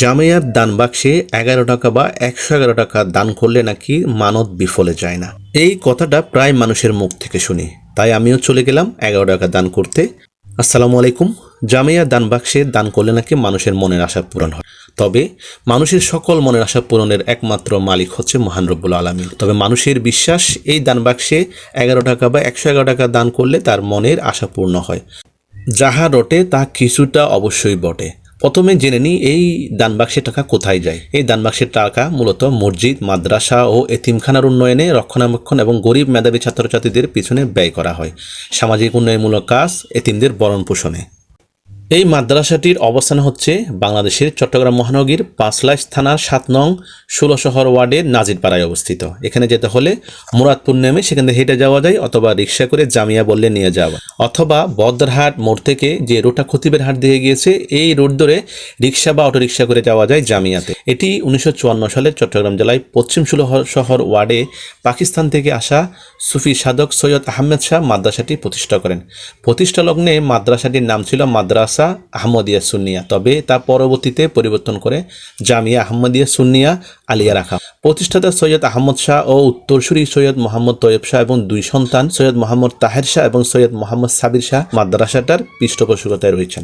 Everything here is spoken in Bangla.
জামিয়ার দান বাক্সে 11 টাকা বা 111 টাকা দান করলে নাকি মানত বিফলে যায় না। এই কথাটা প্রায় মানুষের মুখ থেকে শুনি, তাই আমিও চলে গেলাম 11 টাকা দান করতে। আসসালামু আলাইকুম। জামিয়ার দান বাক্সে দান করলে নাকি মানুষের মনের আশা পূরণ হয়। তবে মানুষের সকল মনের আশা পূরণের একমাত্র মালিক হচ্ছে মহান রব্বুল আলামিন। তবে মানুষের বিশ্বাস, এই দান বাক্সে 11 টাকা বা 111 টাকা দান করলে তার মনের আশা পূর্ণ হয়। যাহা রটে তা কিছুটা অবশ্যই বটে। প্রথমে জেনে নিই এই দান বাক্সের টাকা কোথায় যায়। এই দান বাক্সের টাকা মূলত মসজিদ, মাদ্রাসা ও এতিমখানার উন্নয়নে, রক্ষণাবেক্ষণ এবং গরিব মেধাবী ছাত্রছাত্রীদের পিছনে ব্যয় করা হয়। সামাজিক উন্নয়নমূলক কাজ, এতিমদের ভরণ পোষণে। এই মাদ্রাসাটির অবস্থান হচ্ছে বাংলাদেশের চট্টগ্রাম মহানগরীর পাঁচলাইশ থানার 7 নং 16 শহর ওয়ার্ডের নাজিরপাড়ায় অবস্থিত। এখানে যেতে হলে মুরাদপুর নেমে সেখান থেকে হেঁটে যাওয়া যায়, অথবা রিক্সা করে জামিয়া বললে নিয়ে যাওয়া, অথবা বদ্রহাট মোড় থেকে যে রোডটা খতিবের হাট দিয়ে গিয়েছে এই রোড ধরে রিক্সা বা অটোরিক্সা করে যাওয়া যায় জামিয়াতে। এটি 1954 সালে চট্টগ্রাম জেলায় পশ্চিম শহর ওয়ার্ডে পাকিস্তান থেকে আসা সুফি সাধক সৈয়দ আহমেদ শাহ মাদ্রাসাটি প্রতিষ্ঠা করেন। প্রতিষ্ঠা লগ্নে মাদ্রাসাটির নাম ছিল মাদ্রাসা আহমদিয়া সুন্নিয়া, তবে তা পরবর্তীতে পরিবর্তন করে জামিয়া আহমদিয়া সুন্নিয়া আলিয়া রাখা। প্রতিষ্ঠাতা সৈয়দ আহমদ শাহ ও উত্তরসূরি সৈয়দ মোহাম্মদ তৈয়ব শাহ এবং 2 সন্তান সৈয়দ মোহাম্মদ তাহের শাহ এবং সৈয়দ মোহাম্মদ সাবির শাহ মাদ্রাসাটার পৃষ্ঠপোষকতায় রয়েছেন।